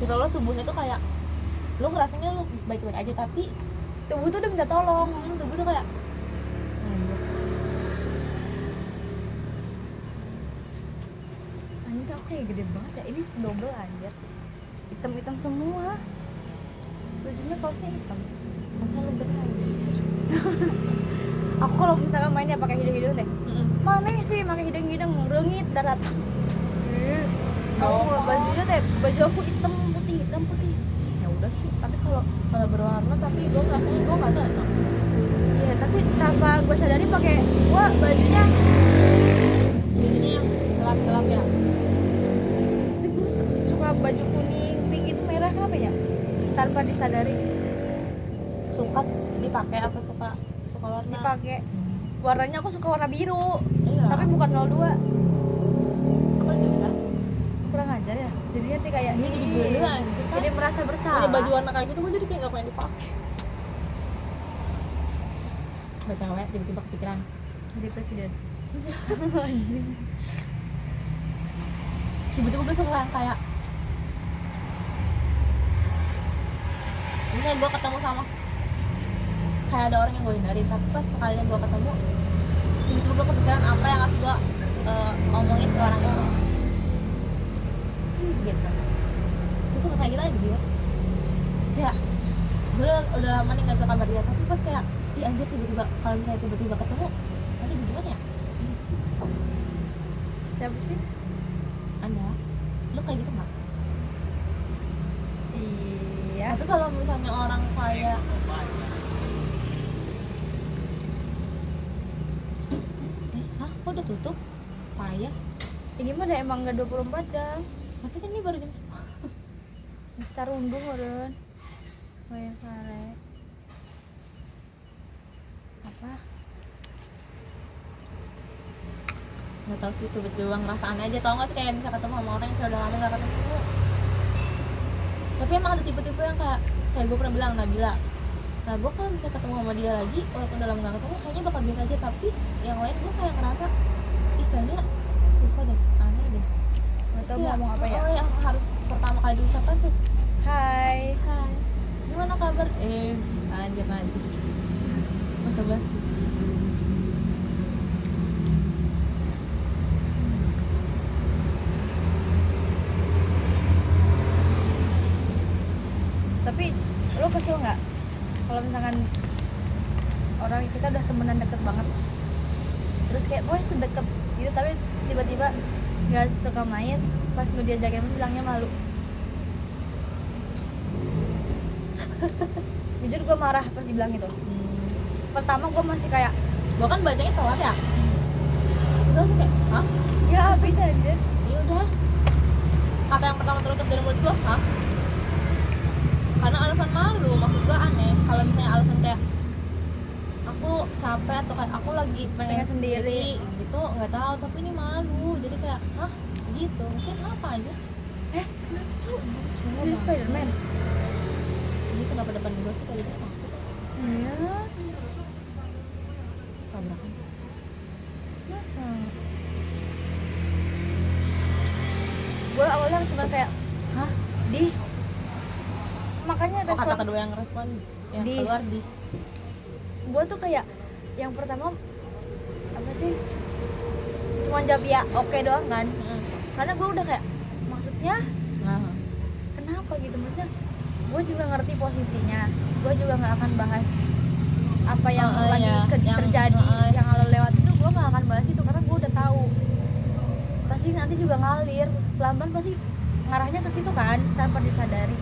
gitu loh. Tubuhnya tuh kayak lu ngerasanya lu baik-baik aja tapi tubuh tuh udah minta tolong. Tubuh tuh kayak anjir aku kayak gede banget ya, ini double anjir, hitam-hitam semua, bajunya kaosnya hitam. masa lu bener. Aku kalau misalkan mainnya pakai hidung-hidung deh, mana sih pakai hidung-hidung rengit darat. Aku bajunya teh, baju aku hitam putih. Ya udah sih, Tapi kalau berwarna tapi gue ngerasanya gue nggak cocok. iya tapi tanpa gue sadari pakai gua bajunya. Jadinya yang gelap-gelap ya. Tapi gue suka baju kuning, pink itu merah kenapa ya? Tanpa disadari Suka dipakai apa suka warna? dipakai. Warnanya aku suka warna biru, Iya. tapi bukan 02. Aku juga. Kurang ajar ya. Jadinya tuh kayak Ini jadi gue anjir kan. jadi merasa bersalah. Punya baju warna kayak gitu gue jadi kayak nggak pengen dipakai. BTW tiba-tiba kepikiran Jadi presiden. tiba-tiba gue suka kayak misalnya gue ketemu sama kayak ada orang yang gue hindarin, tapi pas sekalinya gue ketemu tiba-tiba gue kepikiran apa yang harus gue omongin ke orang itu gitu. Gue suka kayak gitu aja dia kayak gue udah lama nih gak suka kabar dia, tapi pas kayak ih anjir tiba-tiba kalau misalnya tiba-tiba ketemu nanti gimana ya. Siapa sih? Anda lu kayak gitu nggak? Iya. Tapi kalau misalnya orang kayak kok udah tutup? Payah. Ini mah udah emang nggak 24 jam. Tapi kan ini baru jam Mesti rundung orang. Kayak sare. Apa? nggak tahu sih, tiba-tiba ngerasa aneh aja. Tau nggak sih kayak bisa ketemu sama orang yang sudah lama nggak ketemu. Tapi emang ada tipe-tipe yang kayak gue pernah bilang Nabila. Nah gue kalau bisa ketemu sama dia lagi walaupun udah lama nggak ketemu kayaknya bakal biasa aja, tapi yang lain gue kayak ngerasa ih kayaknya susah deh, aneh deh. Nggak tahu Terus ngomong apa ya? Oh yang harus pertama kali diucapkan tuh Hai. hai, gimana kabar? Anjir najis. Masa basi. Tapi lo kesel nggak kalau misalkan orang kita udah temenan deket banget, terus kayak boy sedekat gitu tapi tiba-tiba nggak suka main, pas mau diajakin bilangnya malu. Jujur gue marah pas dibilang itu. Pertama gue masih kayak Gue kan bacanya telat ya. Terus kayak hah? ya bisa aja. Ya udah. Kata yang pertama terucap dari mulut gue hah? Karena alasan malu. Maksud gue aneh kalau misalnya alasan kayak aku capek atau kayak aku lagi pengen sendiri gitu, nggak tahu, tapi ini malu jadi kayak hah gitu. Maksudnya kenapa aja? Lucu Jadi Spiderman. Ini kenapa depan gue sih kayak gitu? Iya. Tabrakan. Masa? Gue awalnya cuma kayak hah di. Makanya Oh, kata respon kedua yang respon yang Di. keluar di. gue tuh kayak yang pertama apa sih, cuma jawab ya oke doang kan, karena gue udah kayak maksudnya Nah, kenapa gitu, maksudnya gue juga ngerti posisinya, gue juga nggak akan bahas apa yang lagi iya, terjadi yang lo lewat itu, gue nggak akan bahas itu karena gue udah tahu pasti nanti juga ngalir pelan-pelan, pasti ngarahnya ke situ kan tanpa disadari.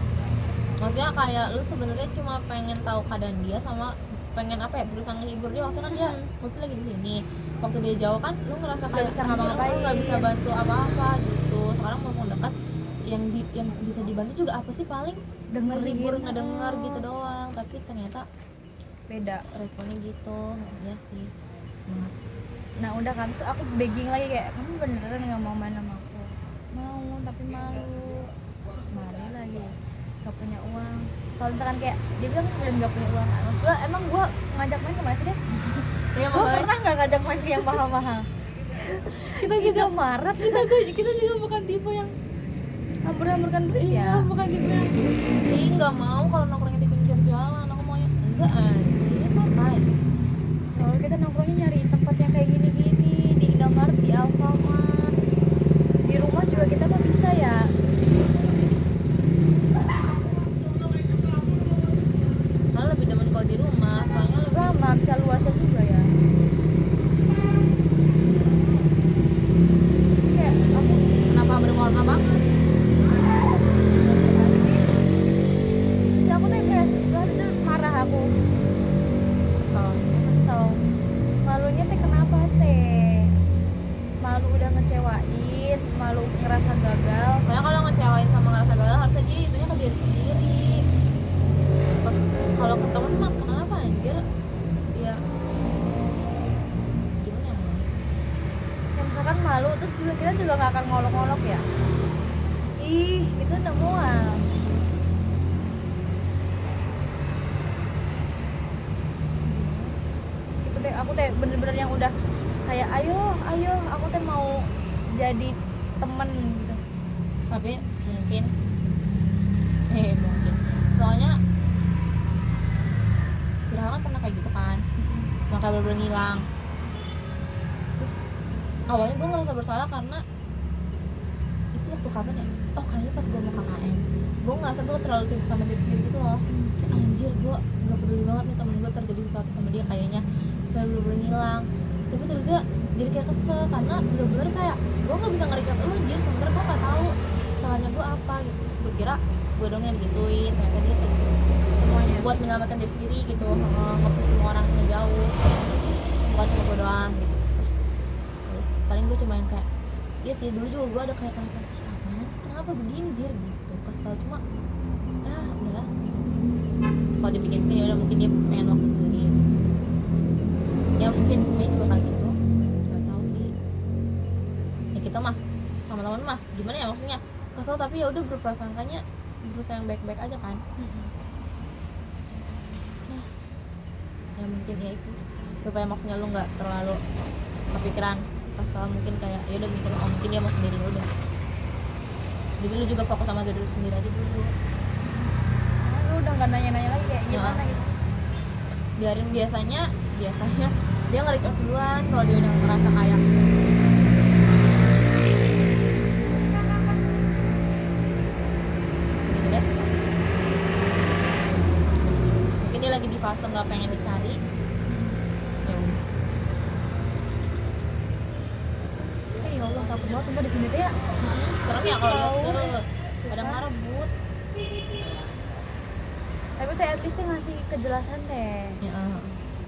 maksudnya kayak lu sebenarnya cuma pengen tahu keadaan dia sama pengen apa ya, berusaha ngehibur dia. Maksudnya kan dia maksudnya lagi di sini, waktu dia jauh kan lu ngerasa kayak bisa anjir, ngapa-ngapain. lu nggak bisa bantu apa-apa gitu. Sekarang mau dekat yang bisa dibantu juga apa sih, paling ngehibur, ngedenger gitu doang. Tapi ternyata Beda. responnya gitu. Ya sih. Nah udah kan, terus aku begging lagi kayak kamu beneran nggak mau main sama aku? Mau tapi malu. Malu lagi, nggak punya uang. Kalau misalkan kayak dia bilang udah nggak punya uang, maksud gue emang gue ngajak main kemana sih guys? Ya, Gue pernah nggak ngajak main ke yang mahal-mahal? kita juga Maret kita juga bukan tipe yang apa berhamburkan duit iya ya. bukan gitu ya. Ih nggak mau kalau nongkrongnya di pinggir jalan, aku maunya enggak aja santai. Soalnya kita nongkrongnya nyari tempat yang kayak gini-gini di Indomaret, di Alfamart. Di rumah juga kita mah bisa ya. Malah lebih demen kalau di rumah, soalnya lebih Lama bisa luasan juga ya. Kayak aku kenapa berwarna banget. terus aku tuh kayak waktu itu marah aku. Kesel. Malunya teh kenapa teh? Malu udah ngecewain, malu ngerasa gagal. Pokoknya kalau ngecewain sama ngerasa gagal harusnya dia itunya ke diri sendiri. Kalau ke temen mah kenapa anjir? Ya gimana ya? Ya misalkan malu terus juga kita juga nggak akan ngolok-ngolok ya. Ih, itu udah mual. Itu teh aku teh bener-bener yang udah kayak ayo aku teh mau jadi temen gitu. Tapi mungkin mungkin soalnya si Rahel kan pernah kayak gitu kan, makanya bener-bener ngilang. Terus awalnya gue ngerasa bersalah karena itu waktu kapan ya, oh kayaknya pas gue mau KKN gue ngerasa gue terlalu sibuk sama diri sendiri gitu loh. Kayak anjir gue gak peduli banget nih temen gue terjadi sesuatu sama dia, kayaknya saya bener-bener ngilang. Tapi terusnya jadi kayak kesel karena bener-bener kayak gue gak bisa nge-recap lu anjir, sebenernya gue gak tahu salahnya gue apa gitu. Terus gue kira gue dong yang digituin, ternyata dia kayak gitu semuanya buat menyelamatkan diri sendiri gitu, nge-push semua orang ngejauh buat cuma gue doang gitu. Terus paling gue cuma yang kayak iya sih dulu juga gue ada kayak perasaan ih apaan, kenapa begini jir gitu, kesel. Cuma ya udahlah, kalau dipikir-pikir ya udah mungkin dia pengen waktu sendiri ya, mungkin gue juga kayak gitu, nggak tahu sih ya. Kita mah sama teman mah gimana ya, maksudnya kesel tapi ya udah berprasangkanya berusaha yang baik-baik aja kan. Ya mungkin ya itu supaya maksudnya lu nggak terlalu kepikiran kesel, mungkin kayak ya udah mikir oh mungkin dia mau sendiri, ya udah jadi lu juga fokus sama diri lu sendiri aja dulu. Lu udah nggak nanya-nanya lagi kayak gimana gitu. Biarin biasanya dia nge-reach duluan kalau dia udah ngerasa kayak gitu deh. Mungkin dia lagi di fase nggak pengen dicari ya udah. Ya Allah takut banget sumpah di sini tuh ya. Serem ya kalau Tahu. lihat pada ngerebut Tapi teh at least teh ngasih kejelasan teh. ya.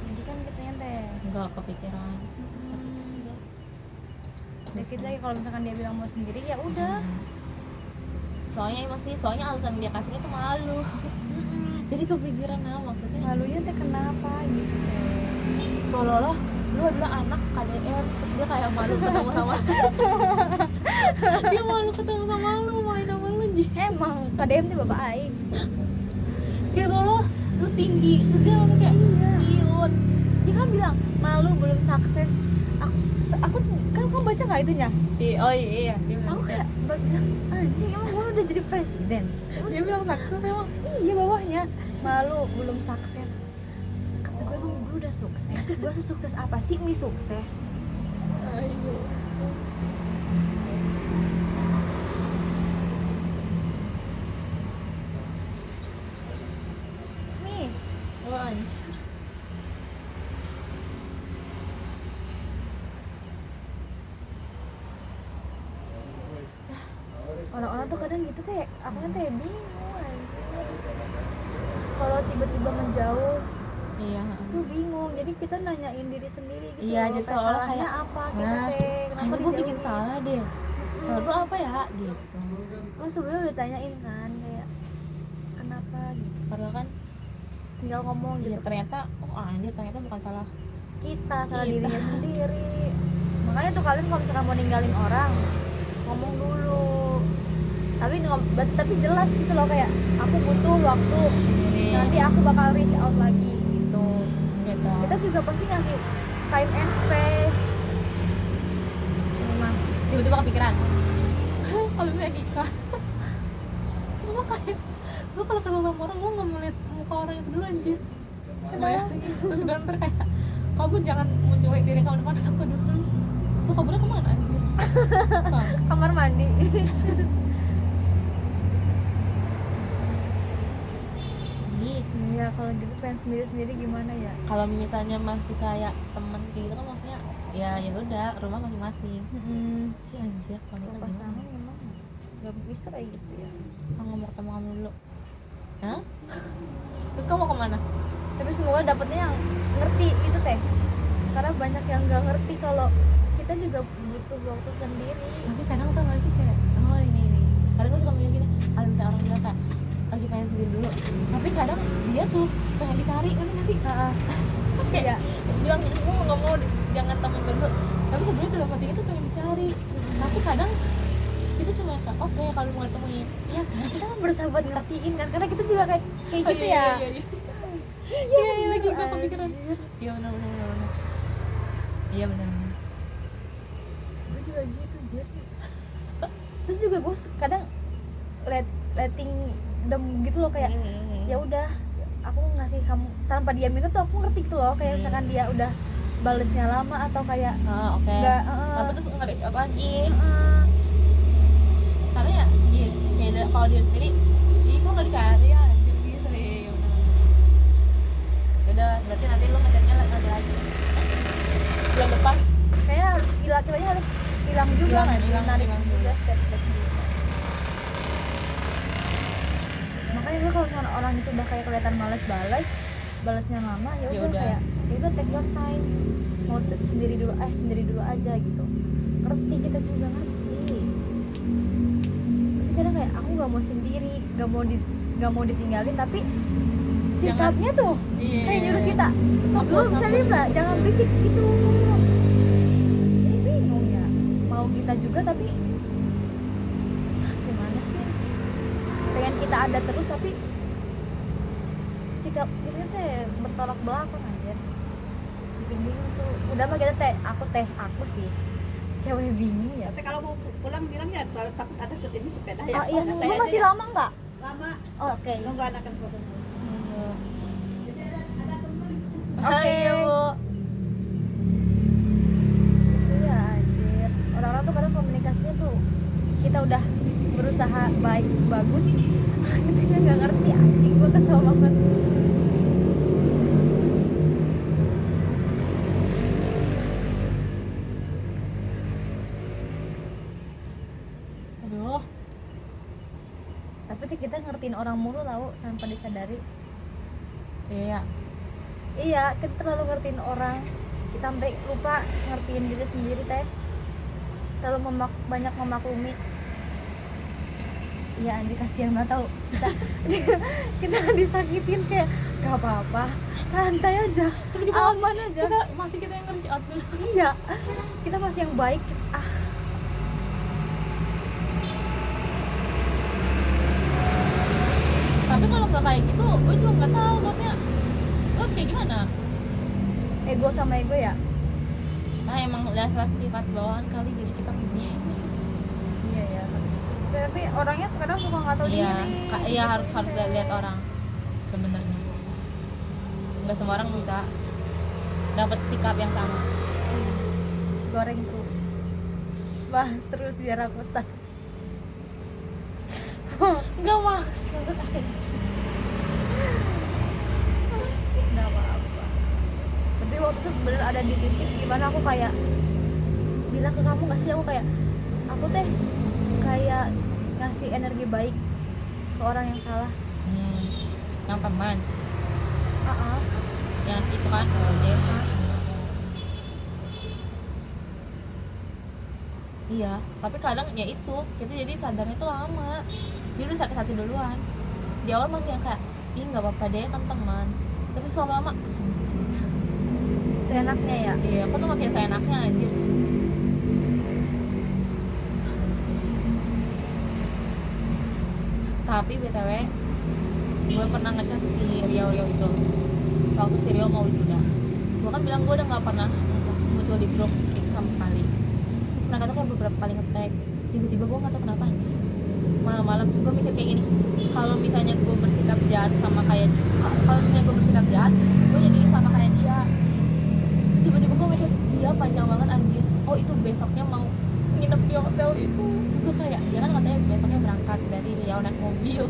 Jadi kan kitanya teh Nggak kepikiran. dikit lagi kalau misalkan dia bilang mau sendiri ya udah. Soalnya alasan dia kasihnya tuh malu. Jadi kepikiran maksudnya Malunya teh kenapa gitu teh. seolah-olah lu adalah anak KDR terus dia kayak malu ketemu sama dia malu ketemu sama lu, main sama lu Ji. Emang KDM tuh bapak aing. Kayak seolah lu tinggi terus dia ngomong kayak ciut. Dia kan bilang malu belum sukses. Aku kan kamu baca nggak itunya? Oh iya dia bilang Aku gitu. kayak bilang anjing emang gue udah jadi presiden. Dia bilang sukses emang. Iya bawahnya malu belum sukses. Kata gue emang gue udah sukses. Gue sesukses apa sih mi sukses? Ayo. Nih Oh anjir. orang-orang tuh kadang gitu teh. Aku kan teh bingung anjir. Kalau tiba-tiba menjauh Iya. tuh bingung. Jadi kita nanyain diri sendiri gitu. Iya, loh, jadi kayak seolah salahnya kayak, apa kita nah, teh? Kenapa gue bikin dijauhin? salah deh. Salah gue apa ya gitu. Oh sebenarnya udah tanyain kan kayak kenapa gitu. Padahal kan Tinggal ngomong iya gitu. ternyata oh anjir ternyata bukan salah Kita salah Kita. dirinya sendiri. Makanya tuh kalian kalau misalkan mau ninggalin orang ngomong dulu. Tapi jelas gitu loh kayak aku butuh waktu. Nanti aku bakal reach out lagi gitu. gitu. Kita juga pasti ngasih time and space. Ini mah Tiba-tiba kepikiran kalau punya nikah kayak gue kalau ketemu sama orang gue nggak melihat muka orang itu dulu anjir. Bayangin terus gue ntar kayak kamu jangan munculin diri kamu depan aku dulu. Terus gue kaburnya kemana anjir? Kamar mandi. Iya, kalau gitu pengen sendiri gimana ya? Kalau misalnya masih kayak temen kayak gitu kan maksudnya ya udah rumah masing-masing. Iya anjir kalau Kalau nikah pasangan gimana? memang nggak bisa kayak gitu ya. Aku mau ketemu kamu dulu. Hah? Terus kamu mau kemana? Tapi semoga dapetnya yang ngerti itu teh. Karena banyak yang nggak ngerti kalau kita juga butuh waktu sendiri. Tapi kadang tuh nggak sih kayak oh ini kadang gue suka mikir gini ada misalnya orang bilang kayak lagi pengen sendiri dulu tapi kadang dia tuh pengen dicari kan nggak sih Iya. bilang gue nggak mau jangan temen gue dulu tapi sebenarnya dalam hati itu pengen dicari tapi kadang kita cuma kayak oke kalau mau ketemuin Ya kan kita kan bersahabat ngertiin kan karena kita juga kayak gitu ya. iya lagi gue kepikiran iya benar iya benar Gue juga gitu Jir. Terus juga gue kadang letting dem gitu loh kayak ya udah aku ngasih kamu tanpa dia minta tuh aku ngerti gitu loh kayak misalkan dia udah balesnya lama atau kayak oke nggak tapi terus nggak reach lagi karena ya iya kayak kalau dia sendiri ih kok nggak dicari ya anjir gitu ya udah berarti nanti lu ngechatnya nanti lagi bulan depan kayak harus kitanya harus hilang juga kan narik juga step dulu. Makanya gue kalau misalnya orang itu udah kayak kelihatan malas balasnya lama ya udah kayak ya udah take your time mau sendiri dulu aja gitu. Ngerti kita juga ngerti. Tapi kadang kayak aku nggak mau sendiri, nggak mau ditinggalin tapi sikapnya tuh kayak nyuruh kita stop dulu bisa diem lah jangan berisik gitu. Jadi bingung ya mau kita juga tapi ya gimana sih pengen kita ada terus tapi sikap itu teh bertolak belakang aja bikin bingung tuh. Udah mah kita aku sih cewek bingung ya. Tapi kalau mau pulang bilang ya soal takut ada ini sepeda ya. Oh iya, Katanya masih aja ya. lama nggak? Lama. Oh, oke. Nunggu anak kan pulang. iya bu Iya anjir. Orang-orang tuh kadang komunikasinya tuh kita udah berusaha baik bagus, kita nggak ngerti anjing gue kesel banget. aduh Tapi tuh kita ngertiin orang mulu tau tanpa disadari. iya Iya, kita terlalu ngertiin orang. Kita sampai lupa ngertiin diri sendiri teh. Terlalu banyak memaklumi. Iya anjir kasihan banget tau. Kita disakitin kayak gak apa-apa, santai aja, terus kita aman aja. kita yang nge-reach out dulu Iya, kita masih yang baik. tapi kalau nggak kayak gitu gue juga nggak tahu maksudnya gue harus kayak gimana Ego sama ego ya. nah emang dasar sifat bawaan kali jadi kita begini Iya ya. Tapi orangnya sekarang suka nggak tahu iya diri. iya harus lihat orang sebenarnya nggak semua orang bisa dapat sikap yang sama Goreng terus, bahas terus biar aku status. nggak maksud aja Nggak apa-apa. Tapi waktu itu bener ada di titik gimana aku kayak bilang ke kamu nggak sih aku kayak aku teh kayak ngasih energi baik ke orang yang salah. yang teman Ah. yang itu kan dia iya tapi kadang ya itu kita jadi sadarnya itu lama jadi udah sakit hati duluan di awal masih yang kayak ih nggak apa-apa deh kan teman tapi lama-lama Seenaknya ya. iya aku tuh makin seenaknya anjir tapi BTW gue pernah ngechat si Rio itu waktu si Rio mau wisuda gue kan bilang gue udah gak pernah muncul di grup itu sama sekali terus mereka tuh kayak beberapa kali nge-tag tiba-tiba gue gak tau kenapa anjir malam-malam. Terus gue mikir kayak gini, kalau misalnya gue bersikap jahat sama kayak kalau misalnya gue bersikap jahat, gue jadi sama kayak dia. Terus tiba-tiba gue ngechat dia panjang banget anjir. Oh itu besoknya mau nginep di hotel itu. Terus gue kayak dia kan katanya besoknya berangkat dari Riau naik mobil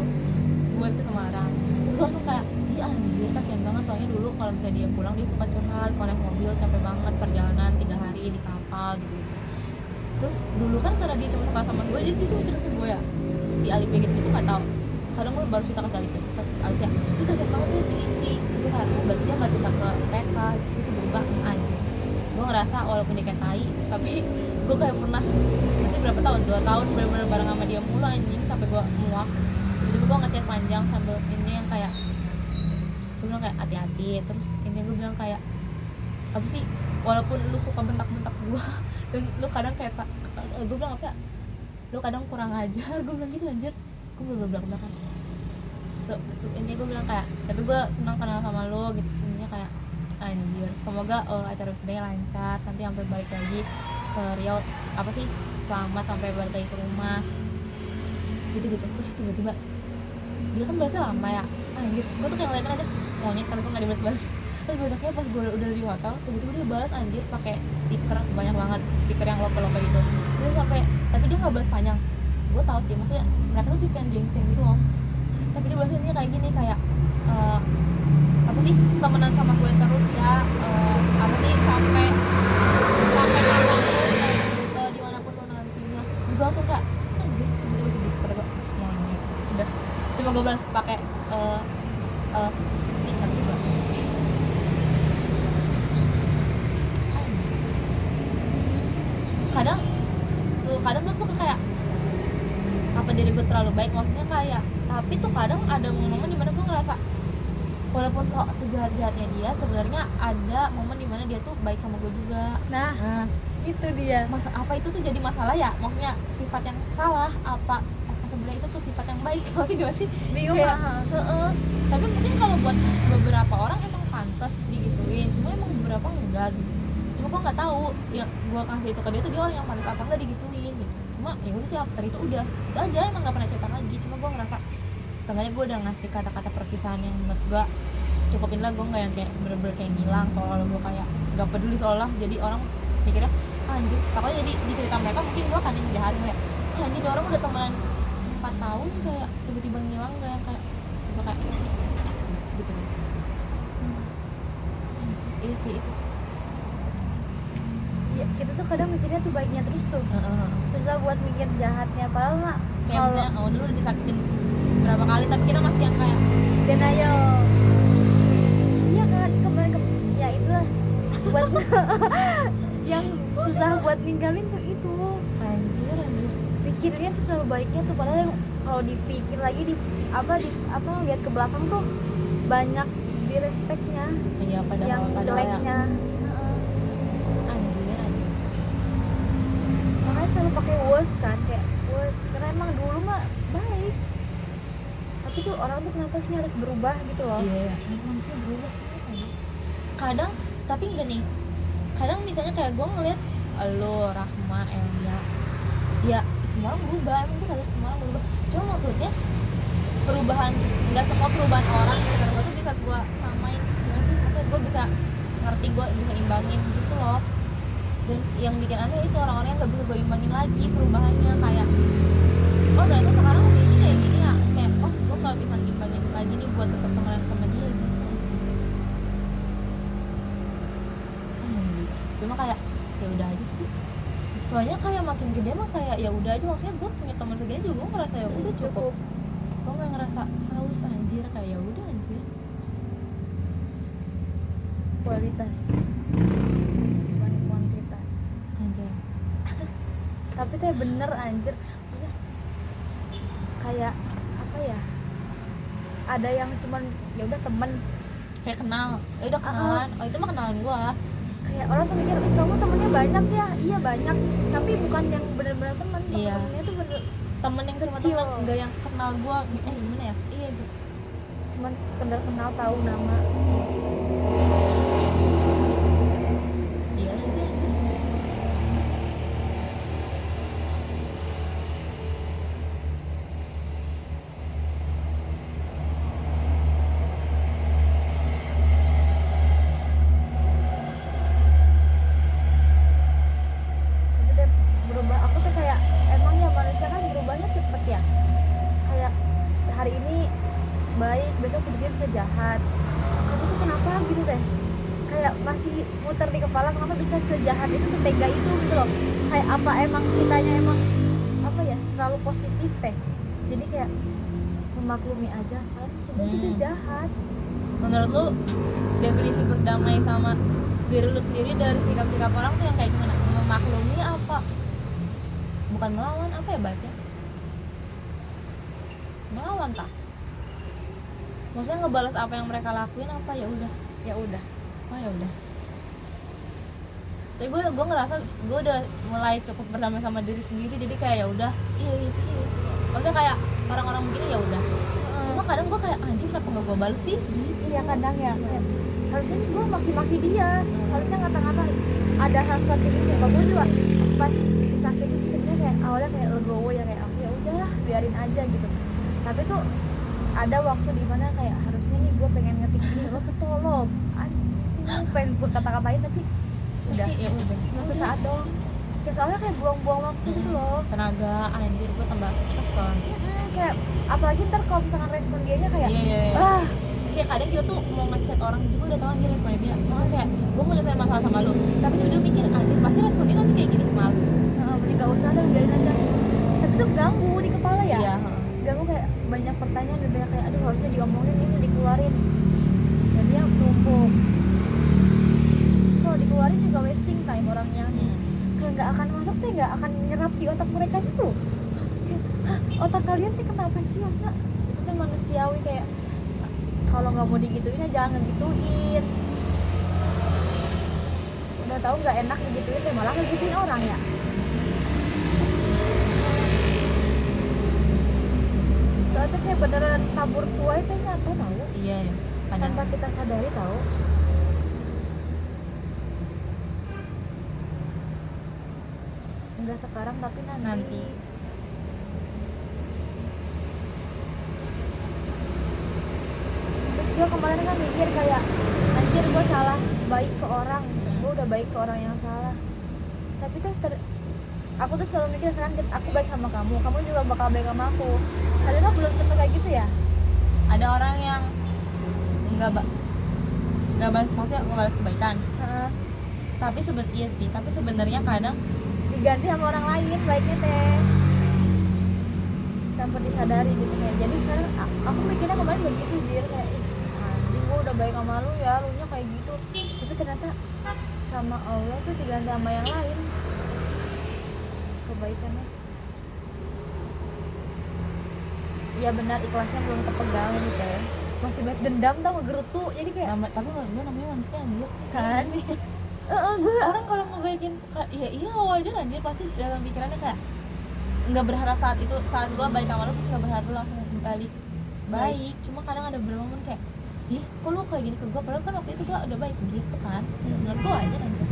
buat ke Semarang. Terus gue langsung kayak iya anjir kasihan banget, soalnya dulu kalau misalnya dia pulang dia suka curhat kalau naik mobil capek banget perjalanan 3 hari di kapal gitu. Terus dulu kan karena dia cuma suka sama gue, jadi dia cuma cerita ke gue ya si Alipia gitu nggak tahu. Kadang gue baru cerita ke si Alipia, terus Alipia ini kasihan banget ya si Ici. Terus gue kayak berarti dia nggak cerita ke mereka. Terus gue tiba-tiba anjir, gue ngerasa walaupun dia kayak tai tapi gue kayak pernah berarti berapa tahun, 2 tahun bener-bener bareng sama dia mulu anjing sampai gue muak. Tiba-tiba gue ngechat panjang sambil ini yang kayak gue bilang kayak hati-hati. Terus ini gue bilang kayak apa sih, walaupun lu suka bentak-bentak gue dan lu kadang kayak gue bilang apa ya, lu kadang kurang ajar, gue bilang gitu anjir. Gue belak-belakan intinya gue bilang kayak tapi gue senang kenal sama lu gitu. Sebenarnya kayak anjir semoga acara wisudanya lancar nanti sampai balik lagi ke Riau, apa sih, selamat sampai balik lagi ke rumah gitu-gitu. Terus tiba-tiba dia kan balasnya lama ya anjir, gue tuh kayak ngeliatin aja monyet tapi gue gak dibalas-balas. Terus besoknya pas gue udah di hotel tiba-tiba dia balas anjir pakai stiker banyak banget, stiker yang lope-lope gitu. Dia sampai tapi dia nggak balas panjang. Gue tahu sih maksudnya mereka tuh tipe yang gengsian gitu loh. Tapi dia balasnya dia kayak gini kayak apa sih, temenan sama gue terus ya, apa sih sampai manapun dimanapun lo nantinya. Terus gue langsung kayak anjir tiba-tiba sedih kata gue monyet. Udah cuma gue balas pakai stiker juga. kadang tuh suka kayak apa diri gue terlalu baik, maksudnya kayak tapi tuh kadang ada momen dimana gue ngerasa walaupun kok sejahat-jahatnya dia sebenarnya ada momen dimana dia tuh baik sama gue juga. Nah itu dia masa apa itu tuh jadi masalah ya, maksudnya sifat yang salah apa sebenarnya itu tuh sifat yang baik. Maksudnya gimana sih, bingung kayak, lah. tapi mungkin kalau buat beberapa orang emang pantas digituin, cuma emang beberapa enggak gitu. Cuma gue nggak tahu yang gue kasih itu ke dia tuh dia orang yang pantas apa enggak digituin gitu. Cuma ya udah sih after itu udah itu aja, emang nggak pernah cerita lagi. Cuma gue ngerasa seenggaknya gue udah ngasih kata-kata perpisahan yang menurut gue cukupin lah. Gue nggak yang kayak bener-bener kayak ngilang seolah-olah gue kayak nggak peduli, seolah jadi orang mikirnya anjir takutnya jadi di cerita mereka mungkin gue kan yang jahat kayak anjir dia orang udah temenan 4 tahun kayak tiba-tiba ngilang kayak tiba kayak gitu. Iya sih itu sih. Ya, kita tuh kadang mikirnya tuh baiknya terus tuh susah buat mikir jahatnya, padahal mah kayak kalau dulu udah disakitin berapa kali tapi kita masih yang kayak denial. Iya kan kemarin ya itulah buat yang susah buat ninggalin tuh itu anjir pikirnya tuh selalu baiknya tuh, padahal yang kalau dipikir lagi di lihat ke belakang tuh banyak di respectnya iya yang jeleknya. Anjir Makanya selalu pakai worst kan, kayak worst karena emang dulu mah baik, tapi tuh orang tuh kenapa sih harus berubah gitu loh. iya manusia berubah kadang. Tapi enggak nih, kadang misalnya kayak gue ngeliat lo, Rahma, Elia, ya semua orang berubah, emang gue sadar semua orang berubah. Cuma maksudnya perubahan, nggak semua perubahan orang karena gue tuh bisa gue samain gimana sih, maksudnya gue bisa ngerti, gue bisa imbangin gitu loh. Dan yang bikin aneh itu orang-orang yang nggak bisa gue imbangin lagi perubahannya, kayak oh ternyata sekarang kayak gini ya gini ya, kayak oh gue nggak bisa ngimbangin lagi nih buat tetap temenan sama dia gitu. Cuma kayak ya udah aja sih, soalnya kayak makin gede mah kayak ya udah aja, maksudnya gue punya teman segini juga gue ngerasa ya udah cukup. Gue nggak ngerasa haus anjir, kayak ya udah anjir. Kualitas bukan kuantitas Anjir. tapi teh bener anjir. Maksudnya kayak apa ya, ada yang cuman ya udah temen Kayak kenal, ya udah kenalan, oh itu mah kenalan gue. kayak orang tuh mikir kamu temennya banyak ya, iya banyak, tapi bukan yang bener-bener temen. Iya. Temennya tuh bener Temen yang cuma Kecil. temen, enggak yang kenal gue, gimana ya, iya gitu. cuman sekedar kenal tahu nama. Iya lagi. hari ini baik, besok tiba-tiba bisa jahat. Kamu tuh kenapa gitu teh? Kayak masih muter di kepala kenapa bisa sejahat itu, setega itu gitu loh. Kayak apa emang kitanya emang apa ya, terlalu positif teh. Jadi kayak memaklumi aja kalau sebenarnya itu jahat. Menurut lu definisi berdamai sama diri lu sendiri dari sikap-sikap orang tuh yang kayak gimana? Memaklumi apa? Bukan melawan, apa ya bahasnya? Melawan tah? Maksudnya ngebalas apa yang mereka lakuin apa ya udah? Ya udah. Oh ya udah. Jadi gue ngerasa gue udah mulai cukup berdamai sama diri sendiri, jadi kayak ya udah, iya sih. Iya. Maksudnya kayak orang-orang begini ya udah. Cuma kadang gue kayak anjir kenapa nggak gue balas sih? Iya kadang ya kayak, harusnya nih gue maki-maki dia, harusnya ngata-ngata. Ada hal seperti itu, sumpah gue juga pas disakit itu sebenarnya kayak awalnya kayak legowo ya, kayak ya udahlah biarin aja gitu. Tapi tuh ada waktu dimana kayak harusnya nih gue pengen ngetik ini, lo tuh tolong, aduh pengen gue kata-katain tapi udah, ya udah. cuma sesaat doang. Kayak soalnya kayak buang-buang waktu gitu loh. Tenaga anjir gue tambah kesel. Kayak apalagi ntar kalau misalkan respon dianya kayak Iya. ah Kayak kadang kita tuh mau ngechat orang juga udah tau anjir responnya dia. Maksudnya kayak gue mau nyelesain masalah sama lu, tapi tiba-tiba mikir anjir pasti respon dia nanti kayak gini, males. mending gak usah deh, biarin aja. Tapi tuh ganggu di kepala ya. Iya. Ganggu kayak banyak pertanyaan dan banyak kayak aduh harusnya diomongin ini dikeluarin. Jadinya numpuk. Kalau dikeluarin juga wasting time orangnya. Kayak nggak akan masuk tuh, nggak akan nyerap di otak mereka gitu. Hah, otak kalian tuh kenapa sih? Maksudnya itu kan manusiawi, kayak kalau nggak mau digituin ya jangan ngegituin. Udah tahu nggak enak ngegituin ya malah ngegituin orang ya. Soalnya kayak beneran tabur tua itu nyata tahu. Iya ya. Tanpa kita sadari tahu. Enggak sekarang tapi nanti. Terus gue kemarin kan mikir kayak anjir gue salah baik ke orang, gue udah baik ke orang yang salah. Tapi tuh aku tuh selalu mikir sekarang aku baik sama kamu, kamu juga bakal baik sama aku. Tapi kan belum tentu kayak gitu ya. Ada orang yang nggak balas, maksudnya nggak balas kebaikan. Tapi iya sih, tapi sebenarnya kadang diganti sama orang lain baiknya teh tanpa disadari gitu kayak. Jadi sekarang aku mikirnya kemarin begitu jir, kayak anjing gue udah baik sama lu ya, lu nya kayak gitu. Tapi ternyata sama Allah tuh diganti sama yang lain kebaikannya. Iya benar, ikhlasnya belum kepegang ini teh, masih banyak dendam tau, ngegerutu. Jadi kayak tapi gue namanya manusia anjir kan gue orang kalau ngebaikin ya iya wajar anjir, pasti dalam pikirannya kayak nggak berharap saat gue baik sama lo terus nggak berharap lo langsung balik baik. Cuma kadang ada beberapa momen kayak ih kok lo kayak gini ke gue, padahal kan waktu itu gue udah baik gitu kan. Menurut gue wajar anjir.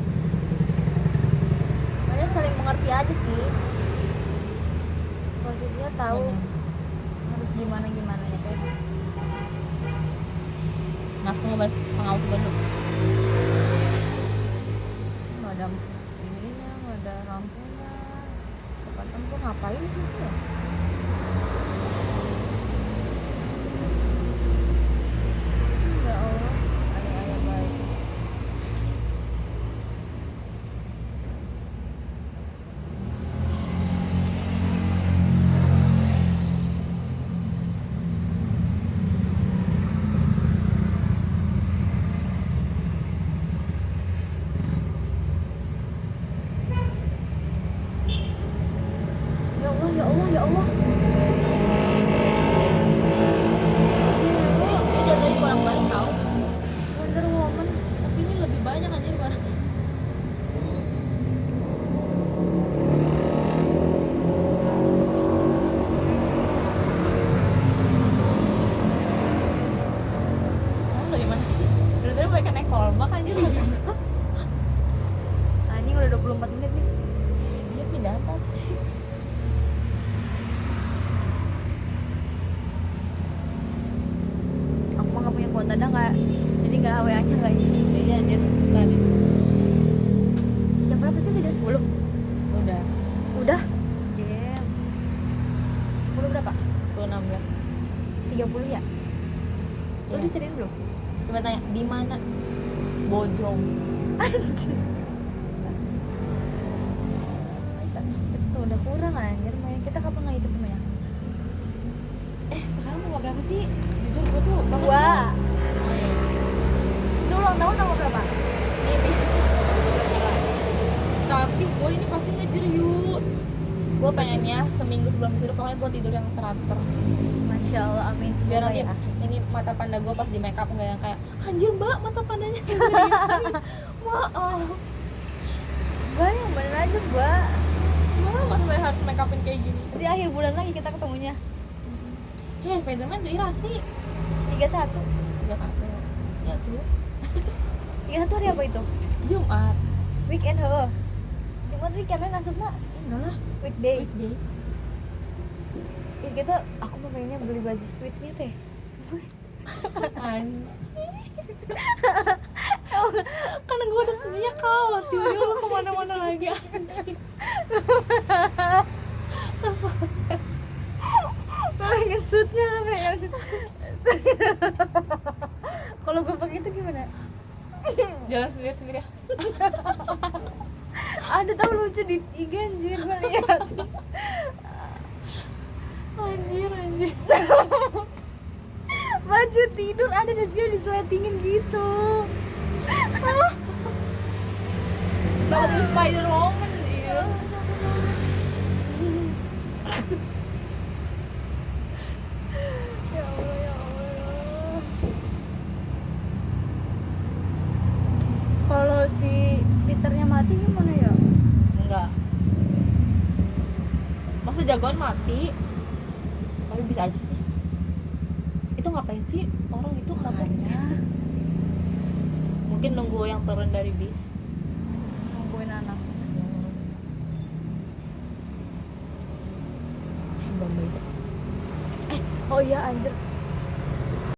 makanya saling mengerti aja sih, posisinya tahu harus gimana ya teh. Nafsu ngebalas pengawas gue dulu. Nggak ada ininya, nggak ada lampunya. Tepat gue ngapain sih ya? Ya Allah, ayah baik. Ya Allah, ya Allah. Jadi dia dari tadi kurang balik tau, Wonder Woman. tapi ini lebih banyak anjir barangnya. Kamu dari mana sih? Dari tadi mereka naik kolbak anjir. Anjing udah 24 menit nih. Dia pindah apa sih? Aku mah nggak punya kuota dah, nggak, jadi nggak WA-nya nggak ini. Iya anjir tadi. Jam berapa sih? Jam 10. Udah Udah. Jam 10 berapa? 10.16. 30 ya? Lu Iya. diceritain belum? Coba tanya di mana Bojong. Anjir. Itu udah kurang anjir, Maya. Kita kapan nggak itu Maya? Sekarang tanggal berapa sih? Jujur gue tuh Dua. Oh, iya. Lu ulang tahun tanggal berapa? Ini tapi gue ini pasti ngejar yuk. Gue pengennya seminggu sebelum tidur pokoknya gue tidur yang teratur Masya Allah, amin. biar Semoga nanti ya. ini mata panda gue pas di make up nggak yang kayak anjir mbak mata pandanya gini. Maaf Gua yang bener aja gua. maaf sampai harus make upin kayak gini. Di akhir bulan lagi kita ketemunya. Spiderman tuh irasi 31. 31 ya tuh 31 hari apa itu? Jumat Weekend heuh. Jumat weekend nasibna enggak lah weekday. weekday. Ya kita aku mah pengennya beli baju sweatnya teh. Anjir karena gue udah sedia kaos tiba-tiba lu kemana-mana lagi anjing. Kesel. Pengen suitnya pengen. Kalau gue pakai itu gimana? Jalan sendiri ya. Ada tau lucu di IG anjir gue lihat. Anjir Baju tidur ada dan sebenarnya diseletingin gitu. banget Spider-Woman dia. Ya Allah ya Allah. Kalau si Peternya mati gimana ya? Enggak masa jagoan mati tapi bisa aja sih itu ngapain sih orang itu motor mungkin nunggu yang turun dari bis. Nungguin anak. Bamba itu Oh iya anjir,